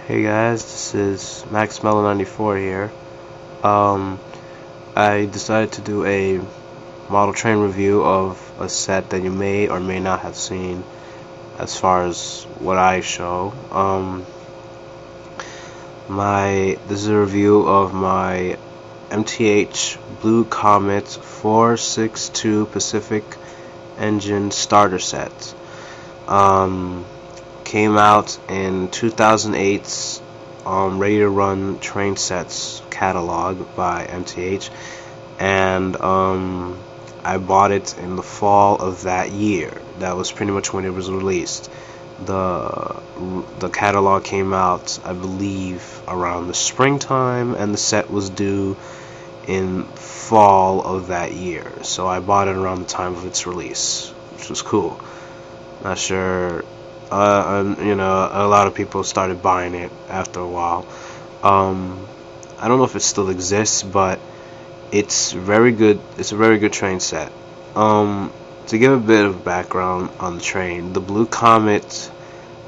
Hey guys, this is Max Mello 94 here. Um, I decided to do a model train review of a set that you may or may not have seen as far as what I show. This is a review of my MTH Blue Comet 462 Pacific engine starter set. Came out in 2008's Ready to Run Train Sets catalog by MTH, and I bought it in the fall of that year. That was pretty much when it was released. The catalog came out, I believe, around the springtime, and the set was due in fall of that year. So I bought it around the time of its release, which was cool. Not sure. A lot of people started buying it after a while. I don't know if it still exists, but it's very good. It's a very good train set. To give a bit of background on the train, the Blue Comet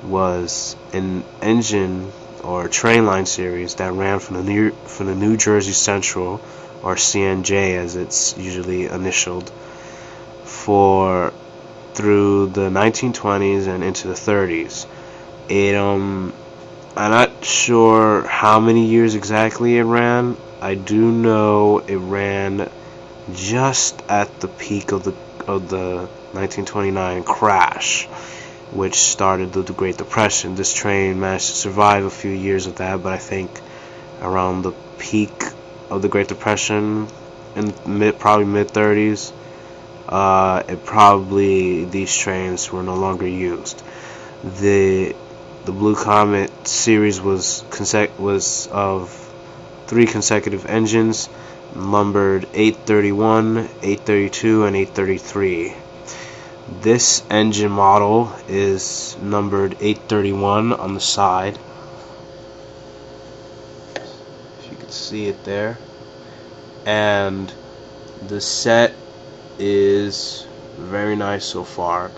was an engine or train line series that ran from the New Jersey Central, or CNJ as it's usually initialed, through the 1920s and into the 30s. I'm not sure how many years exactly it ran. I do know it ran just at the peak of the 1929 crash, which started the Great Depression. This train managed to survive a few years of that, but I think around the peak of the Great Depression in probably mid-30s, these trains were no longer used. The Blue Comet series was of 3 consecutive engines, numbered 831, 832, and 833. This engine model is numbered 831 on the side. If you can see it there. And the set is very nice so far.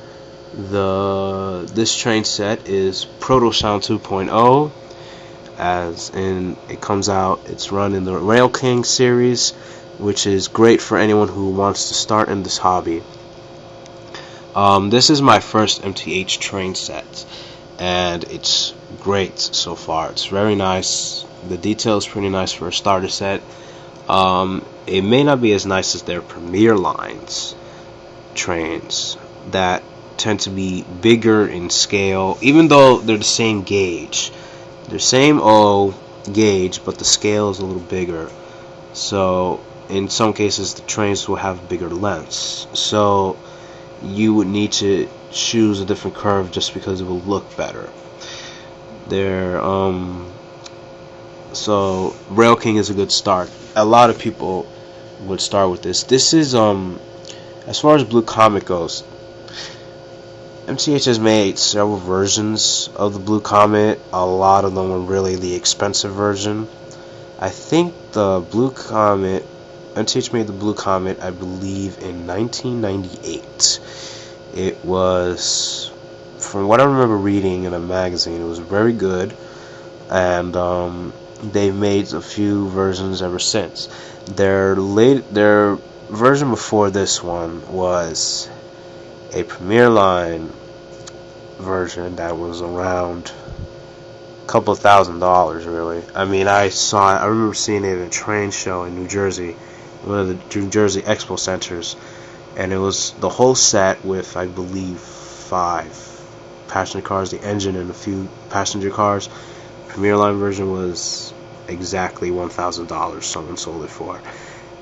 This train set is Proto Sound 2.0, as in it's run in the Rail King series, which is great for anyone who wants to start in this hobby. This is my first MTH train set, and it's great so far. It's very nice. The detail is pretty nice for a starter set. It may not be as nice as their Premier Lines trains that tend to be bigger in scale, even though they're the same gauge. They're same O gauge, but the scale is a little bigger. So in some cases the trains will have bigger lengths. So you would need to choose a different curve just because it will look better. So Rail King is a good start. A lot of people would start with this. This is as far as Blue Comet goes, MTH has made several versions of the Blue Comet. A lot of them are really the expensive version. I think the Blue Comet, MTH made the Blue Comet, I believe, in 1998. It was, from what I remember reading in a magazine, it was very good, and they've made a few versions ever since. Their version before this one was a Premier Line version that was around a couple of $1,000s, really. I mean, I remember seeing it at a train show in New Jersey, one of the New Jersey Expo Centers, and it was the whole set with, I believe, 5 passenger cars, the engine, and a few passenger cars. Premier Line version was exactly $1,000 someone sold it for,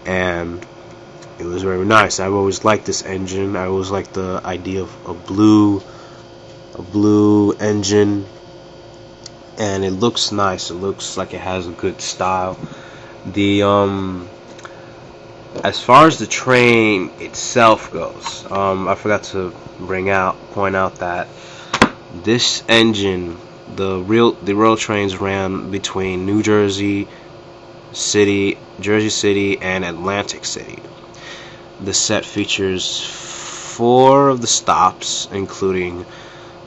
and it was very nice. I've always liked this engine. I always liked the idea of a blue engine, and it looks nice. It looks like it has a good style. As far as the train itself goes, I forgot to point out that this engine, the rail trains ran between New Jersey City, and Atlantic City. The set features 4 of the stops, including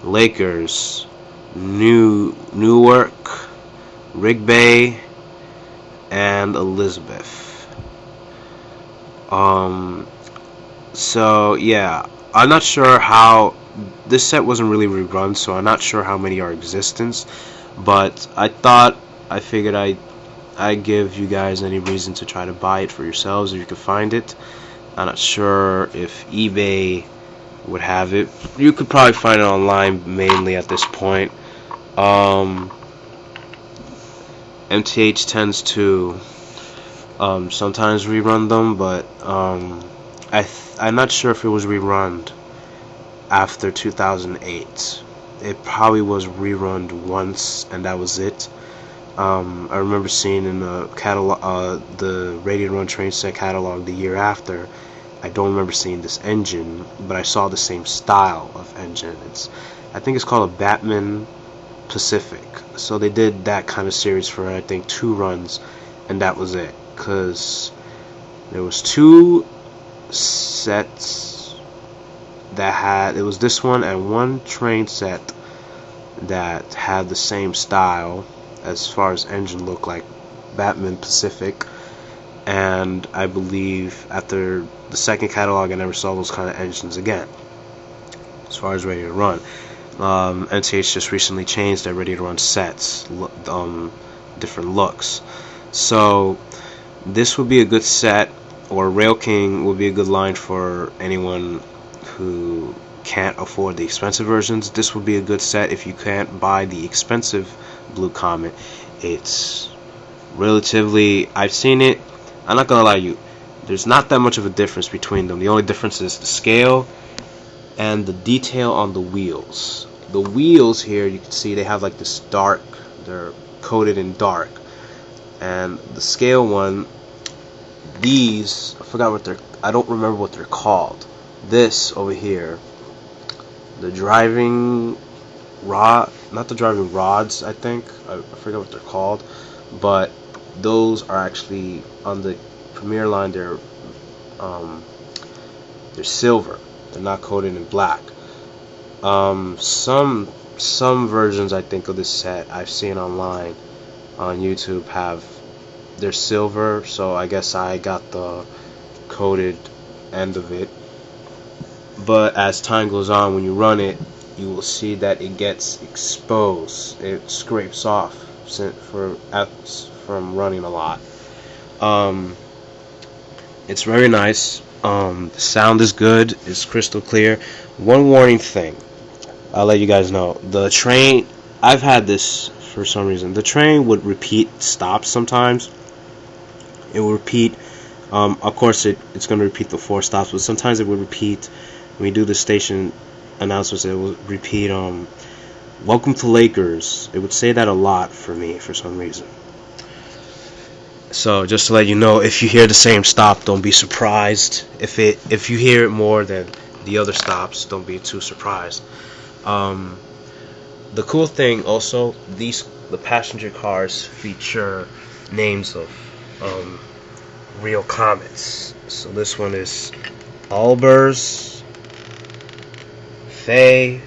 Lakers, Newark, Rigby, and Elizabeth. So yeah, I'm not sure how this set wasn't really rerun, so I'm not sure how many are in existence. But I figured I give you guys any reason to try to buy it for yourselves if you can find it. I'm not sure if eBay would have it. You could probably find it online mainly at this point. MTH tends to sometimes rerun them, but I'm not sure if it was rerun after 2008. It probably was rerun once, and that was it. I remember seeing in the catalog, the Radiant Run train set catalog the year after. I don't remember seeing this engine, but I saw the same style of engine. I think it's called a Batman Pacific. So they did that kind of series for I think 2 runs, and that was it. Cause there was 2 sets it was this one and 1 train set that had the same style as far as engine looked, like Batman Pacific. And I believe after the second catalog I never saw those kind of engines again as far as Ready to Run. MTH just recently changed their Ready to Run sets, different looks. So this would be a good set, or Rail King would be a good line for anyone who can't afford the expensive versions. This would be a good set if you can't buy the expensive Blue Comet. It's relatively, I've seen it, I'm not gonna lie to you, there's not that much of a difference between them. The only difference is the scale and the detail on the wheels. The wheels here, you can see they have like this dark, they're coated in dark. And the scale one, these, I don't remember what they're called. This over here, the driving rod, not the driving rods, I think, I forget what they're called, but those are actually on the Premier line. They're silver. They're not coated in black. Some versions I think of this set I've seen online on YouTube they're silver, so I guess I got the coated end of it. But as time goes on, when you run it, you will see that it gets exposed. It scrapes off from running a lot. It's very nice. The sound is good. It's crystal clear. One warning thing, I'll let you guys know. The train, I've had this for some reason. The train would repeat stops sometimes. It will repeat. Of course, it's going to repeat the 4 stops, but sometimes it would repeat. When you do the station announcements, it will repeat. Welcome to Lakers. It would say that a lot for me for some reason. So just to let you know, if you hear the same stop, don't be surprised. If you hear it more than the other stops, don't be too surprised. The cool thing also, the passenger cars feature names of real comets. So this one is Albers, Faye,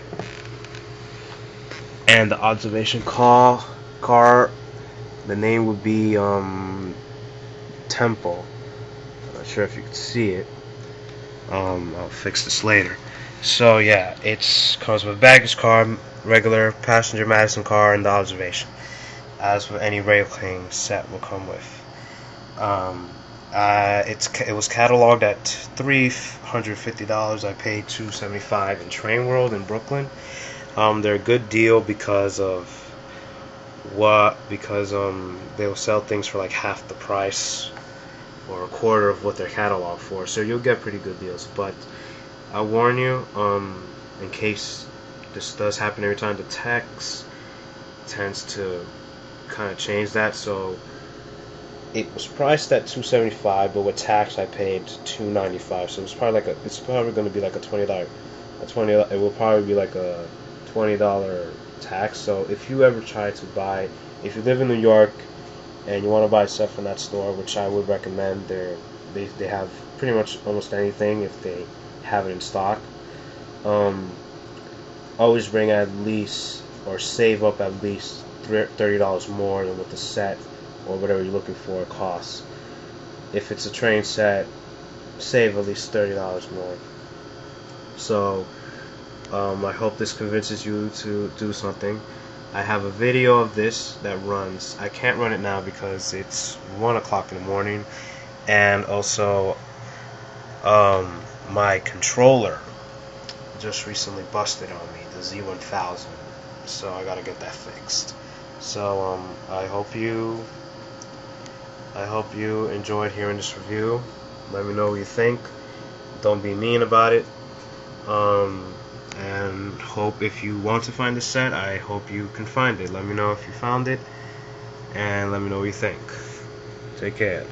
and the observation car. The name would be Temple. I'm not sure if you can see it. I'll fix this later. So yeah, it comes with baggage car, regular passenger Madison car, and the observation, as with any Rail King set will come with. It was cataloged at $350. I paid $275 in Train World in Brooklyn. They're a good deal because they will sell things for like half the price or a quarter of what they're cataloged for, so you'll get pretty good deals. But I warn you, in case this does happen every time, the tax tends to kind of change that. So it was priced at $275, but with tax I paid $295. So it's probably going to be like a $20. It will probably be like a $20 tax. So if you ever try to buy, if you live in New York and you want to buy stuff from that store, which I would recommend, they have pretty much almost anything if they have it in stock. Always bring at least, or save up at least $30 more than what the set or whatever you're looking for costs. If it's a train set, save at least $30 more. So I hope this convinces you to do something. I have a video of this that runs. I can't run it now because it's 1 o'clock in the morning, and also my controller just recently busted on me, the Z1000, so I gotta get that fixed. So I hope you enjoyed hearing this review. Let me know what you think. Don't be mean about it. And hope if you want to find the set, I hope you can find it. Let me know if you found it, and let me know what you think. Take care.